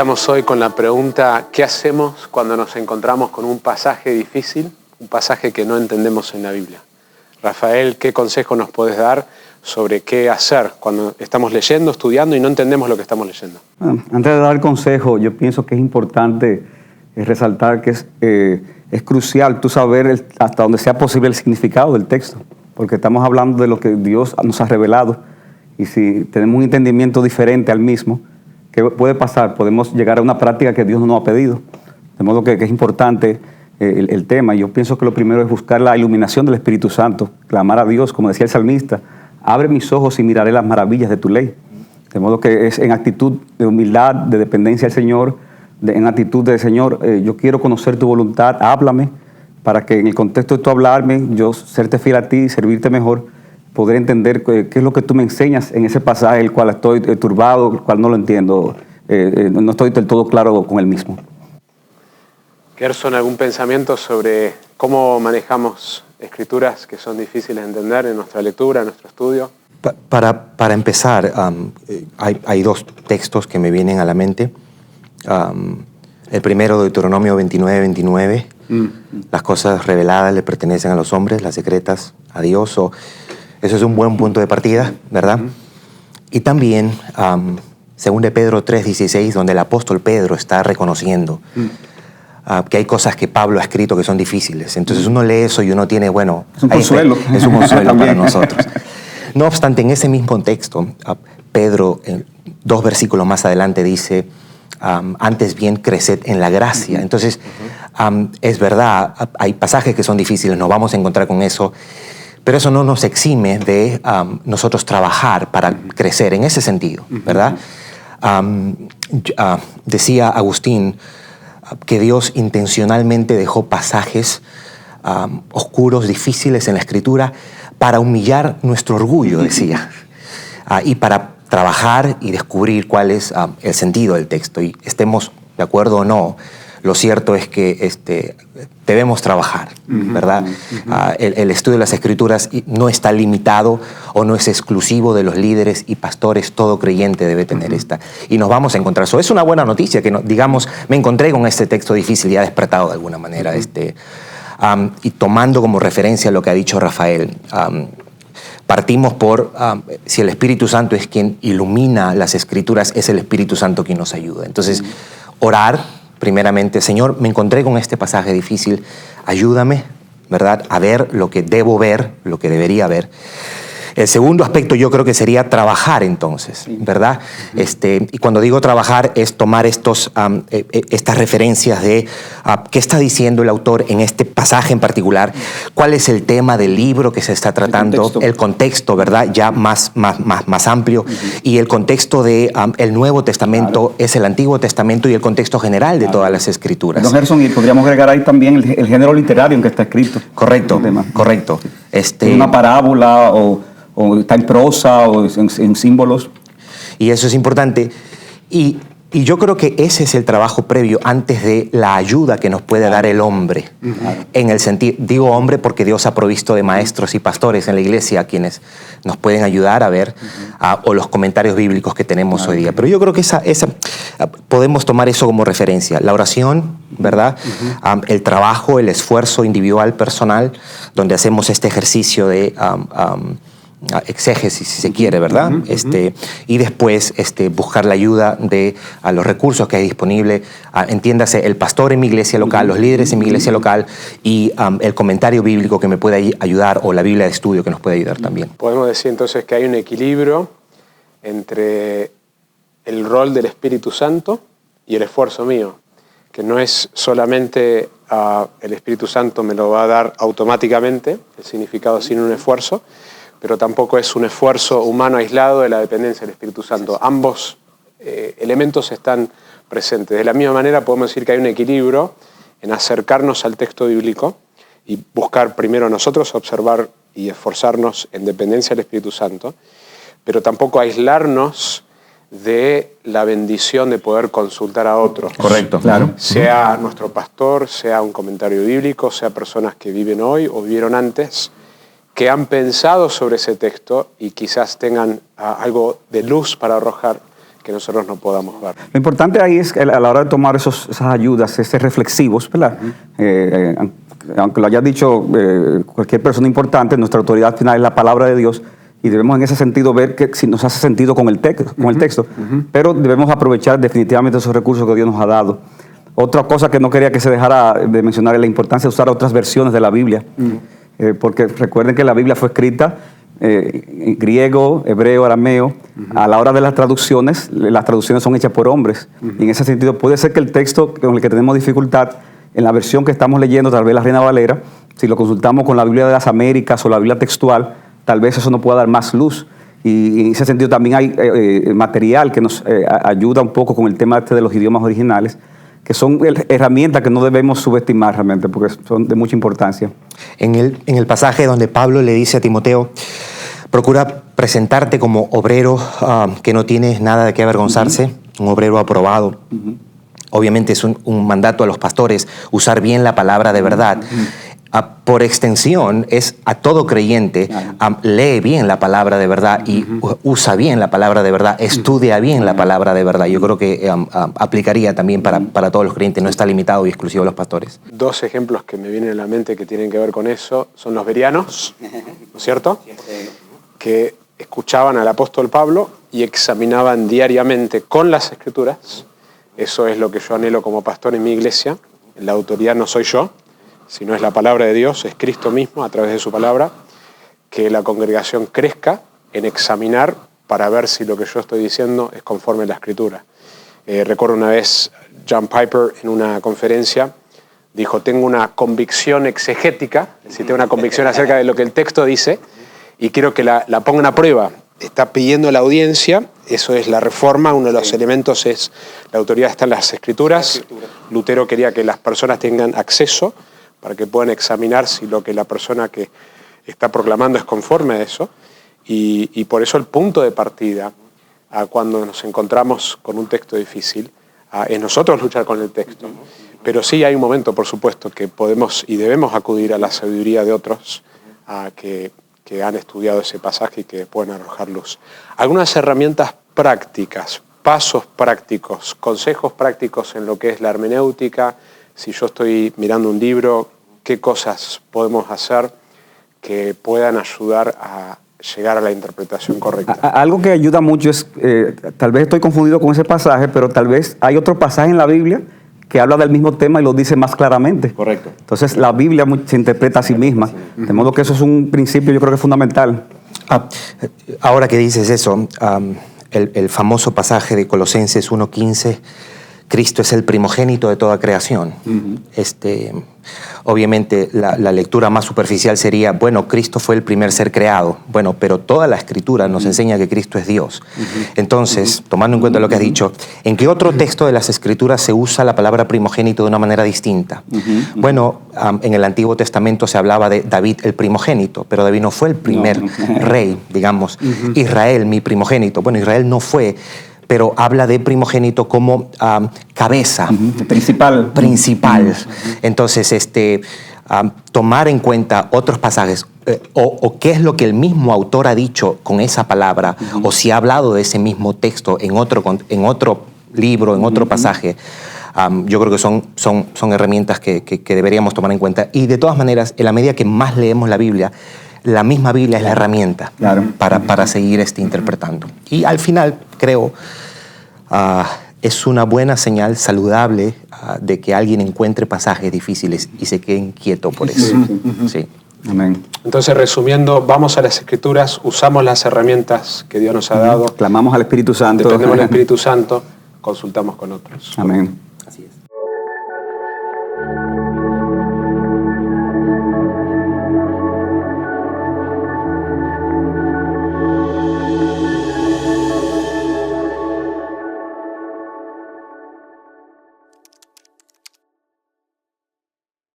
Estamos hoy con la pregunta: ¿qué hacemos cuando nos encontramos con un pasaje difícil, un pasaje que no entendemos en la Biblia? Rafael, ¿qué consejo nos puedes dar sobre qué hacer cuando estamos leyendo, estudiando y no entendemos lo que estamos leyendo? Antes de dar consejo, yo pienso que es importante resaltar que es crucial tú saber hasta donde sea posible el significado del texto, porque estamos hablando de lo que Dios nos ha revelado, y si tenemos un entendimiento diferente al mismo, ¿qué puede pasar? Podemos llegar a una práctica que Dios no nos ha pedido. De modo que es importante el tema. Yo pienso que lo primero es buscar la iluminación del Espíritu Santo, clamar a Dios, como decía el salmista: abre mis ojos y miraré las maravillas de tu ley. De modo que es en actitud de humildad, de dependencia al Señor, en actitud de: Señor, yo quiero conocer tu voluntad, háblame, para que en el contexto de tu hablarme, yo serte fiel a ti, servirte mejor, poder entender qué es lo que tú me enseñas en ese pasaje, el cual estoy turbado, el cual no lo entiendo, no estoy del todo claro con el mismo. Gerson, ¿algún pensamiento sobre cómo manejamos escrituras que son difíciles de entender en nuestra lectura, en nuestro estudio? Para empezar, hay dos textos que me vienen a la mente. El primero, Deuteronomio 29:29. Las cosas reveladas le pertenecen a los hombres, las secretas a Dios. Eso es un buen punto de partida, ¿verdad? Y también, según de Pedro 3:16, donde el apóstol Pedro está reconociendo que hay cosas que Pablo ha escrito que son difíciles. Entonces uno lee eso y uno tiene, bueno... Es un consuelo. Es un consuelo para nosotros. No obstante, en ese mismo texto, Pedro, 2 versículos más adelante, dice: antes bien, creced en la gracia. Entonces, es verdad, hay pasajes que son difíciles, nos vamos a encontrar con eso, pero eso no nos exime de nosotros trabajar para crecer en ese sentido, ¿verdad? Decía Agustín que Dios intencionalmente dejó pasajes oscuros, difíciles en la Escritura para humillar nuestro orgullo, decía, y para trabajar y descubrir cuál es el sentido del texto. Y estemos de acuerdo o no, lo cierto es que debemos trabajar, ¿verdad? El estudio de las Escrituras no está limitado o no es exclusivo de los líderes y pastores. Todo creyente debe tener esta. Y nos vamos a encontrar. Eso es una buena noticia, que digamos, me encontré con este texto difícil y ha despertado de alguna manera. Y tomando como referencia lo que ha dicho Rafael, partimos por, si el Espíritu Santo es quien ilumina las Escrituras, es el Espíritu Santo quien nos ayuda. Entonces, orar primeramente: Señor, me encontré con este pasaje difícil, ayúdame, ¿verdad?, a ver lo que debo ver, lo que debería ver. El segundo aspecto yo creo que sería trabajar entonces, ¿verdad? Y cuando digo trabajar es tomar estas referencias de qué está diciendo el autor en este pasaje en particular, cuál es el tema del libro que se está tratando, el contexto, ¿verdad?, ya más amplio, y el contexto de el Nuevo Testamento es el Antiguo Testamento y el contexto general de todas las Escrituras. Don Gerson, y podríamos agregar ahí también el género literario en que está escrito. Correcto, correcto. Una parábola o está en prosa o en símbolos. Y eso es importante. Y yo creo que ese es el trabajo previo antes de la ayuda que nos puede dar el hombre. En el sentido, digo hombre porque Dios ha provisto de maestros y pastores en la iglesia quienes nos pueden ayudar a ver, o los comentarios bíblicos que tenemos hoy día. Pero yo creo que podemos tomar eso como referencia. La oración, ¿verdad? El trabajo, el esfuerzo individual, personal, donde hacemos este ejercicio de exégesis, si se quiere, ¿verdad? Y después buscar la ayuda de los recursos que hay disponible, entiéndase, el pastor en mi iglesia local, los líderes en mi iglesia local, y el comentario bíblico que me puede ayudar, o la Biblia de estudio que nos puede ayudar también. Podemos decir entonces que hay un equilibrio entre el rol del Espíritu Santo y el esfuerzo mío, que no es solamente el Espíritu Santo me lo va a dar automáticamente, el significado sin un esfuerzo, pero tampoco es un esfuerzo humano aislado de la dependencia del Espíritu Santo. Ambos elementos están presentes. De la misma manera podemos decir que hay un equilibrio en acercarnos al texto bíblico y buscar primero nosotros observar y esforzarnos en dependencia del Espíritu Santo, pero tampoco aislarnos de la bendición de poder consultar a otros. Correcto, claro. Sea nuestro pastor, sea un comentario bíblico, sea personas que viven hoy o vivieron antes, que han pensado sobre ese texto y quizás tengan algo de luz para arrojar, que nosotros no podamos ver. Lo importante ahí es que a la hora de tomar esas ayudas, ser reflexivos, ¿verdad? Aunque lo haya dicho cualquier persona importante, nuestra autoridad final es la palabra de Dios y debemos en ese sentido ver que si nos hace sentido con el texto, pero debemos aprovechar definitivamente esos recursos que Dios nos ha dado. Otra cosa que no quería que se dejara de mencionar es la importancia de usar otras versiones de la Biblia, porque recuerden que la Biblia fue escrita en griego, hebreo, arameo. A la hora de las traducciones son hechas por hombres. Y en ese sentido puede ser que el texto con el que tenemos dificultad, en la versión que estamos leyendo, tal vez la Reina Valera, si lo consultamos con la Biblia de las Américas o la Biblia textual, tal vez eso nos pueda dar más luz. Y en ese sentido también hay material que nos ayuda un poco con el tema de los idiomas originales, que son herramientas que no debemos subestimar realmente, porque son de mucha importancia. En el pasaje donde Pablo le dice a Timoteo, procura presentarte como obrero que no tienes nada de qué avergonzarse, un obrero aprobado. Obviamente es un mandato a los pastores usar bien la palabra de verdad. Por extensión, es a todo creyente, lee bien la palabra de verdad y usa bien la palabra de verdad, estudia bien la palabra de verdad. Yo creo que aplicaría también para todos los creyentes, no está limitado y exclusivo a los pastores. Dos ejemplos que me vienen a la mente que tienen que ver con eso son los bereanos, ¿no es cierto? Que escuchaban al apóstol Pablo y examinaban diariamente con las Escrituras. Eso es lo que yo anhelo como pastor en mi iglesia. La autoridad no soy yo, sino es la palabra de Dios, es Cristo mismo a través de su palabra, que la congregación crezca en examinar para ver si lo que yo estoy diciendo es conforme a la Escritura. Recuerdo una vez John Piper en una conferencia dijo, tengo una convicción exegética, es decir, tengo una convicción acerca de lo que el texto dice y quiero que la pongan a prueba. Está pidiendo la audiencia, eso es la reforma, uno de los elementos es la autoridad está en las Escrituras. Lutero quería que las personas tengan acceso para que puedan examinar si lo que la persona que está proclamando es conforme a eso. Y por eso el punto de partida, cuando nos encontramos con un texto difícil, es nosotros luchar con el texto. Pero sí hay un momento, por supuesto, que podemos y debemos acudir a la sabiduría de otros que han estudiado ese pasaje y que pueden arrojar luz. Algunas herramientas prácticas, pasos prácticos, consejos prácticos en lo que es la hermenéutica. Si yo estoy mirando un libro, ¿qué cosas podemos hacer que puedan ayudar a llegar a la interpretación correcta? Algo que ayuda mucho es, tal vez estoy confundido con ese pasaje, pero tal vez hay otro pasaje en la Biblia que habla del mismo tema y lo dice más claramente. Correcto. Entonces la Biblia se interpreta a sí misma, de modo que eso es un principio yo creo que es fundamental. Ahora que dices eso, el famoso pasaje de Colosenses 1:15, Cristo es el primogénito de toda creación. Obviamente la lectura más superficial sería, bueno, Cristo fue el primer ser creado. Bueno, pero toda la Escritura nos enseña que Cristo es Dios. Entonces, tomando en cuenta lo que has dicho, ¿en qué otro texto de las Escrituras se usa la palabra primogénito de una manera distinta? Bueno, en el Antiguo Testamento se hablaba de David el primogénito, pero David no fue el primer rey, digamos. Israel, mi primogénito. Bueno, Israel no fue, pero habla de primogénito como cabeza. Principal. Entonces, tomar en cuenta otros pasajes, o qué es lo que el mismo autor ha dicho con esa palabra, o si ha hablado de ese mismo texto en otro libro, en otro pasaje, yo creo que son herramientas que deberíamos tomar en cuenta. Y de todas maneras, en la medida que más leemos la Biblia, la misma Biblia es la herramienta para seguir interpretando. Y al final, creo, es una buena señal saludable de que alguien encuentre pasajes difíciles y se quede inquieto por eso. Sí. Amén. Entonces, resumiendo, vamos a las Escrituras, usamos las herramientas que Dios nos ha dado. Clamamos al Espíritu Santo. Dependemos del Espíritu Santo, consultamos con otros. Amén. Así es.